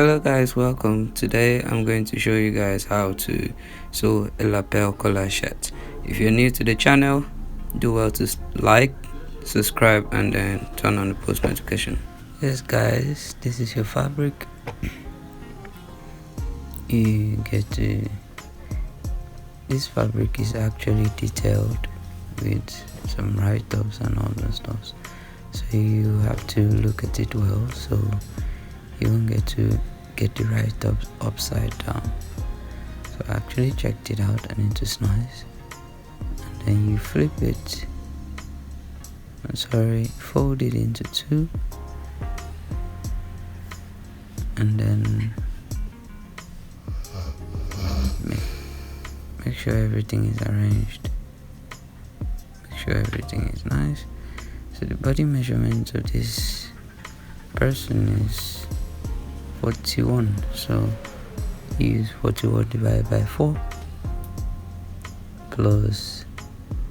Hello guys, welcome. Today I'm going to show you guys how to sew a lapel collar shirt. If you're new to the channel, do well to like, subscribe, and then turn on the post notification. Yes guys, this is your fabric. You get to, this fabric is actually detailed with some write-ups and all those stuff, so you have to look at it well so you won't get the write-ups upside down. So I actually checked it out and it is nice. And then you flip it, fold it into two, and then make sure everything is arranged, make sure everything is nice. So the body measurement of this person is 41, so use 41 divided by 4 plus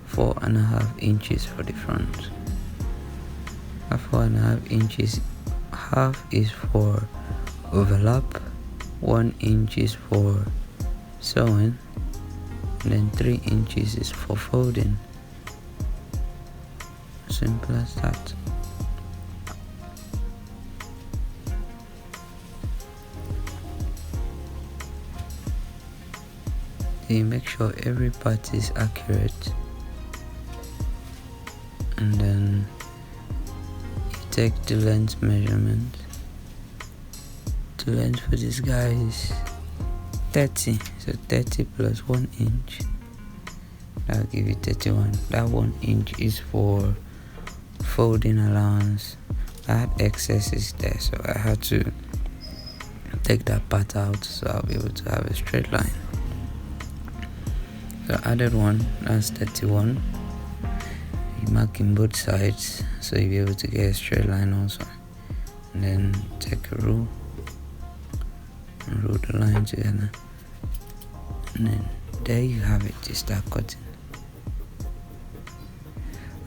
4.5 inches for the front. 4.5 inches, half is for overlap, 1 inch is for sewing, and then 3 inches is for folding. Simple as that. You make sure every part is accurate, and then you take the length measurement. The length for this guy is 30, so 30 plus 1 inch, that'll give you 31. That 1 inch is for folding allowance. I had excesses there, so I had to take that part out so I'll be able to have a straight line. So I added one, that's 31. You mark in both sides so you'll be able to get a straight line also. And then take a rule and rule the line together. And then there you have it, you start cutting.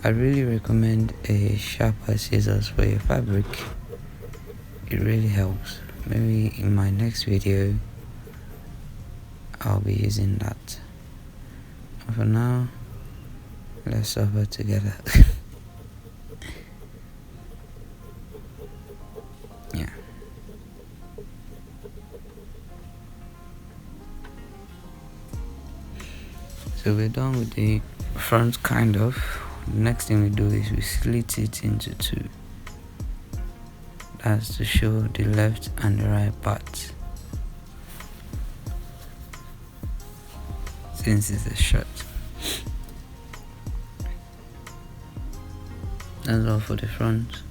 I really recommend a sharper scissors for your fabric. It really helps. Maybe in my next video I'll be using that. For now, let's suffer together. Yeah. So we're done with the front, kind of. The next thing we do is we slit it into two. That's to show the left and the right parts, since it's a shirt. That's all for the front.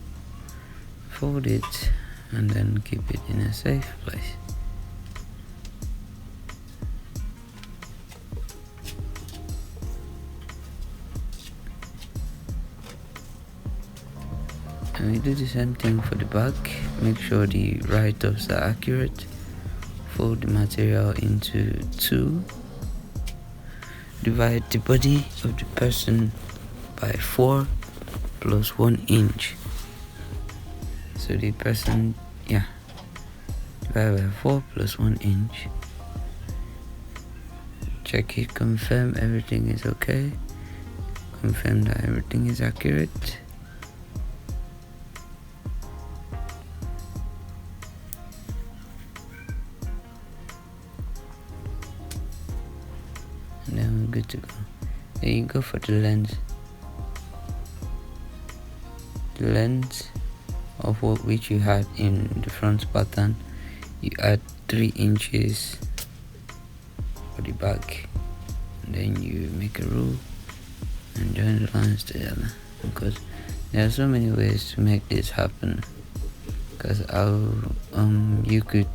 Fold it and then keep it in a safe place. And we do the same thing for the back. Make sure the write-ups are accurate. Fold the material into two. Divide the body of the person by 4 plus 1 inch. So the person, divide by 4 plus 1 inch. Check it, confirm everything is okay. Confirm that everything is accurate. And then we're good to go. Then you go for the length. The length of which you had in the front pattern, you add 3 inches for the back, and then you make a rule and join the lines together, because there are so many ways to make this happen. Because you could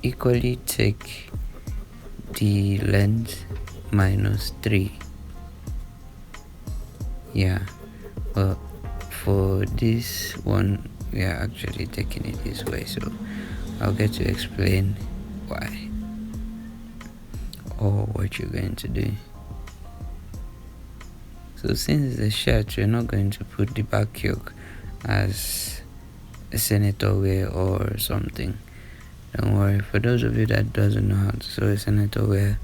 equally take the length minus 3, but for this one we are actually taking it this way, so I'll get to explain why or what you're going to do. So since it's a shirt, you're not going to put the back yoke as a senator wear or something. Don't worry, for those of you that doesn't know how to sew a senator wear,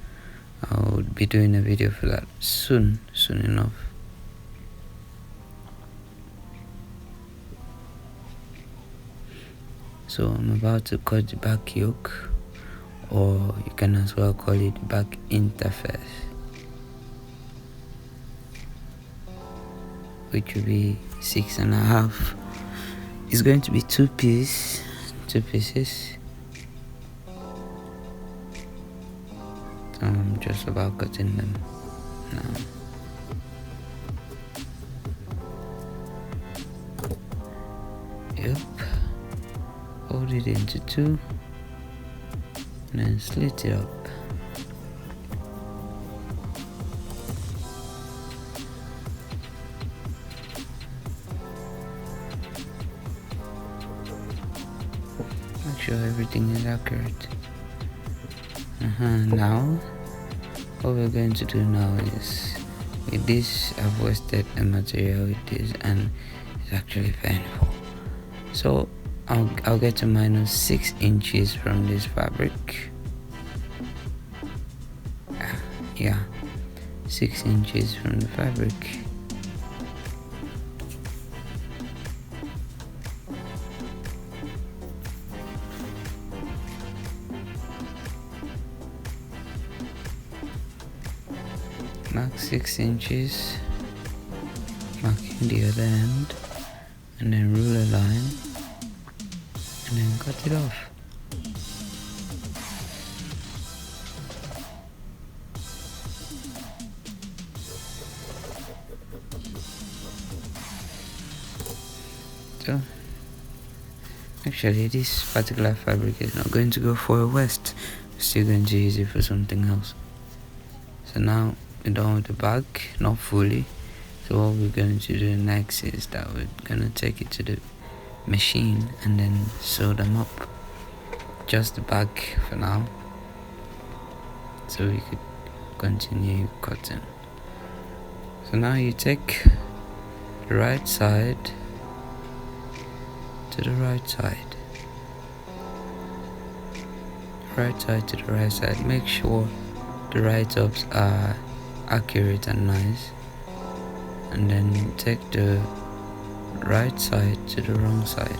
I'll be doing a video for that soon enough. So I'm about to cut the back yoke, or you can as well call it back interface, which will be 6.5. It's going to be two pieces. I'm just about cutting them now. Yep, fold it into two and then slit it up. Make sure everything is accurate. Now what we're going to do now is, with this I've wasted a material with this and it's actually painful. So I'll get to minus 6 inches from this fabric. Yeah, 6 inches from the fabric. Mark 6 inches, marking the other end, and then rule a line, and then cut it off. So actually this particular fabric is not going to go for a waist, we're still going to use it for something else. So now we're done with the back, not fully. So what we're going to do next is that we're going to take it to the machine and then sew them up. Just the back for now, so we could continue cutting. So now you take the right side to the right side, right side to the right side. Make sure the write-ups are accurate and nice, and then take the right side to the wrong side.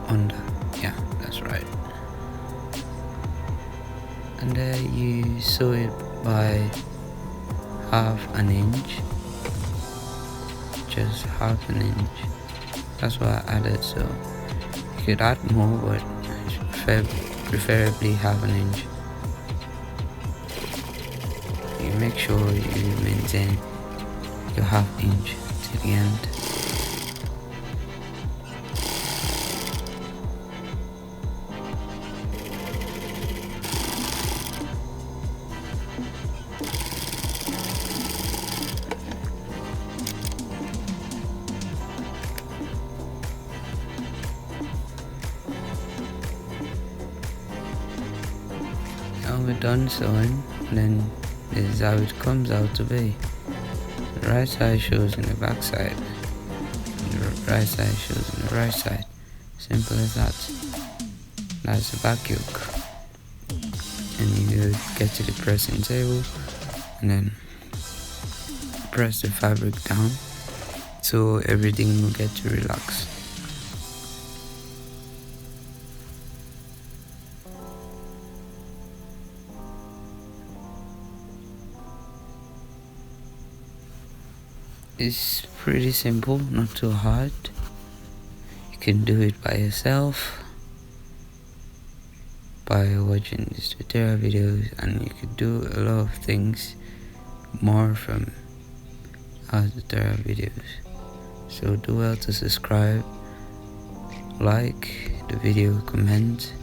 Under, yeah, that's right. And there you sew it by half an inch, just half an inch. That's what I added, so you could add more, but preferably half an inch. You make sure you maintain your half inch to the end. Now we're done sewing, then this is how it comes out to be. The right side shows in the back side, and the right side shows in the right side. Simple as that. That's the back yoke. And you get to the pressing table and then press the fabric down so everything will get to relax. It's pretty simple, not too hard. You can do it by yourself by watching these tutorial videos, and you could do a lot of things more from our tutorial videos. So do well to subscribe, like the video, comment,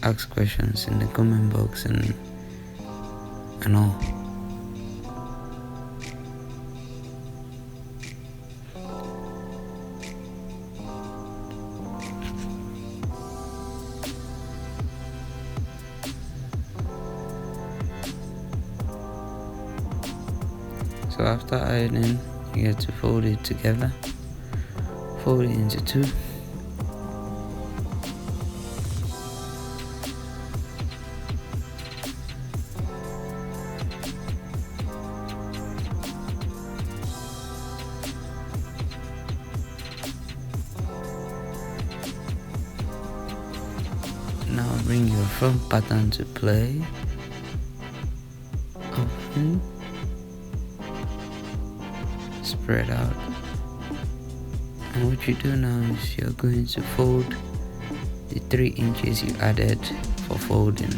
ask questions in the comment box and all. So after ironing, you get to fold it together fold it into two. Now bring your front pattern to play. Open. Spread out. And what you do now is you're going to fold the 3 inches you added for folding.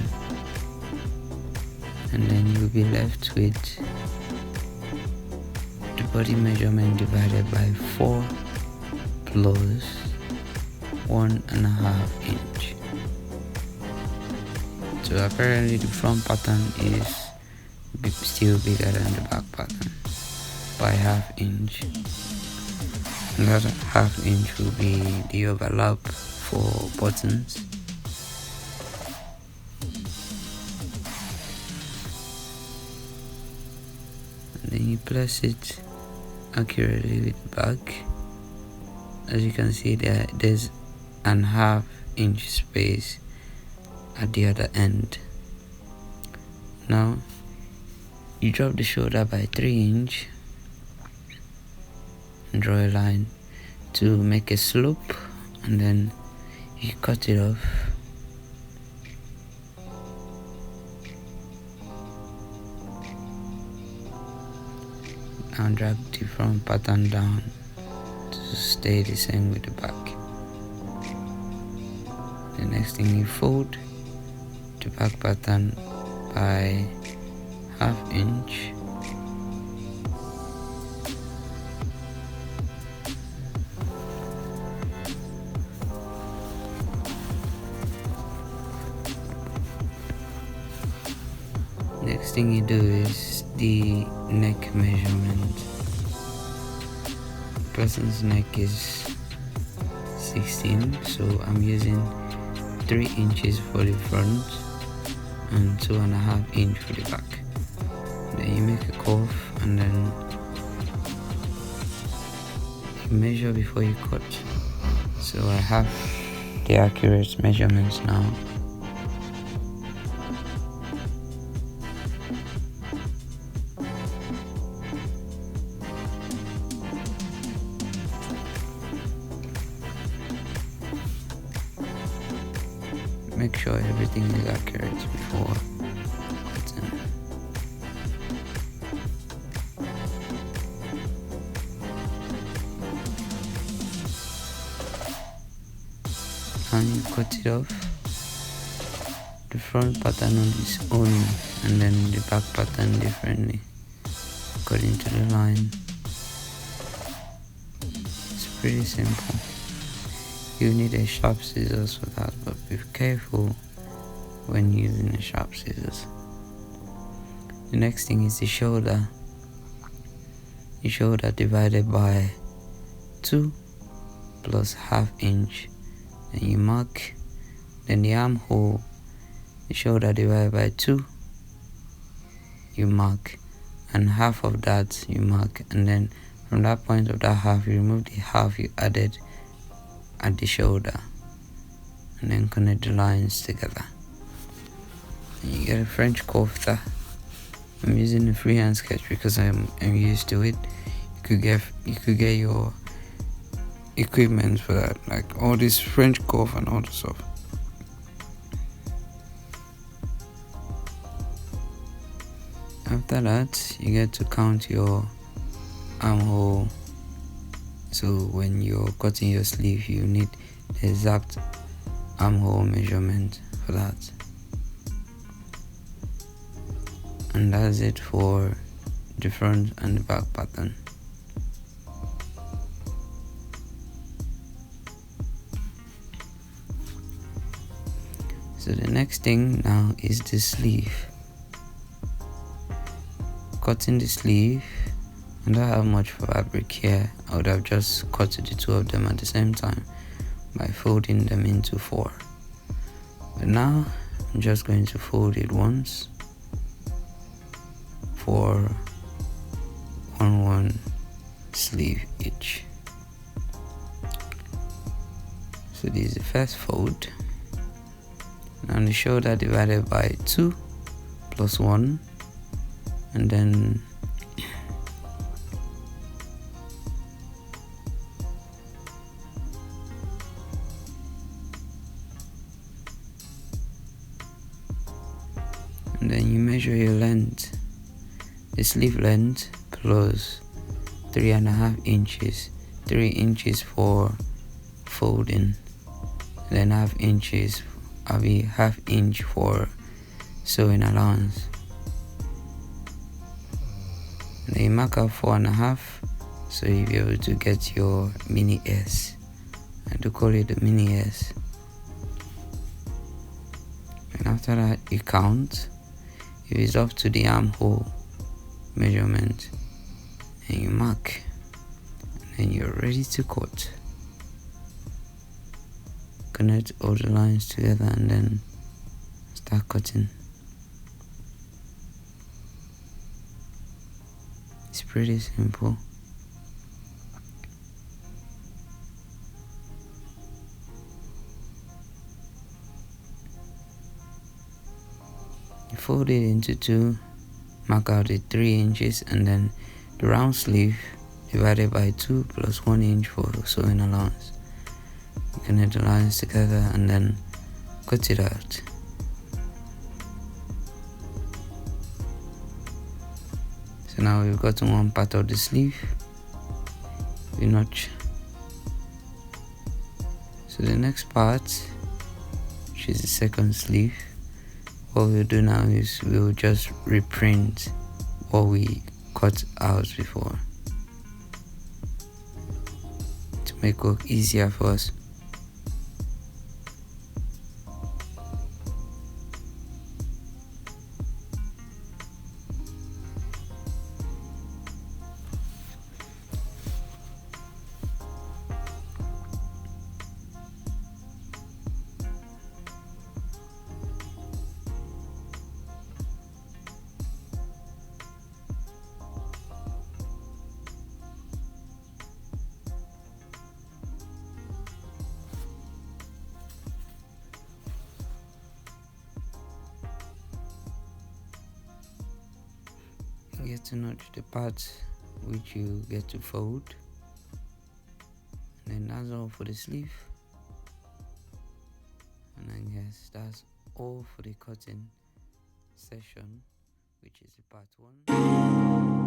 And then you'll be left with the body measurement divided by 4 plus 1.5 inch. So apparently the front pattern is still bigger than the back pattern by 1/2 inch. And that 1/2 inch will be the overlap for buttons. And then you place it accurately with the back. As you can see there's an 1/2 inch space at the other end. Now you drop the shoulder by 3 inch and draw a line to make a slope, and then you cut it off. And drag the front pattern down to stay the same with the back. The next thing, you fold the back pattern by 1/2 inch. Next thing you do is the neck measurement. The person's neck is 16, so I'm using 3 inches for the front and 2.5 inch for the back. Then you make a curve and then you measure before you cut. So I have the accurate measurements now. Make sure everything is accurate before cutting. And you cut it off. The front pattern on its own and then the back pattern differently according to the line. It's pretty simple. You need a sharp scissors for that, but be careful when using a sharp scissors. The next thing is the shoulder. The shoulder divided by 2 plus 1/2 inch. Then you mark. Then the armhole, the shoulder divided by 2, you mark, and half of that you mark, and then from that point of that half you remove the half you added at the shoulder, and then connect the lines together. And you get a French curve there. I'm using a freehand sketch because I'm used to it. You could get your equipment for that, like all this French curve and all the stuff. After that, you get to count your armhole. So when you're cutting your sleeve, you need the exact armhole measurement for that. And that's it for the front and the back pattern. So the next thing now is the sleeve. Cutting the sleeve, I don't have much fabric here. I would have just cut the two of them at the same time by folding them into 4. But now I'm just going to fold it once for 1 sleeve each. So this is the first fold. Now the shoulder divided by 2 plus 1, and then you measure your length, the sleeve length plus 3.5 inches, 3 inches for folding, then half inch for sewing allowance. And then you mark out 4.5, so you'll be able to get your mini S. I do call it the mini S. And after that, you count. If it's up to the armhole measurement, and you mark, and then you're ready to cut. Connect all the lines together and then start cutting. It's pretty simple. You fold it into 2, mark out the 3 inches, and then the round sleeve divided by 2 plus 1 inch for sewing allowance. You connect the lines together and then cut it out. So now we've gotten one part of the sleeve. We notch. So the next part, which is the second sleeve, what we'll do now is we'll just reprint what we cut out before to make work easier for us. You get to notch the parts which you get to fold, and then that's all for the sleeve. And I guess that's all for the cutting session, which is the part 1.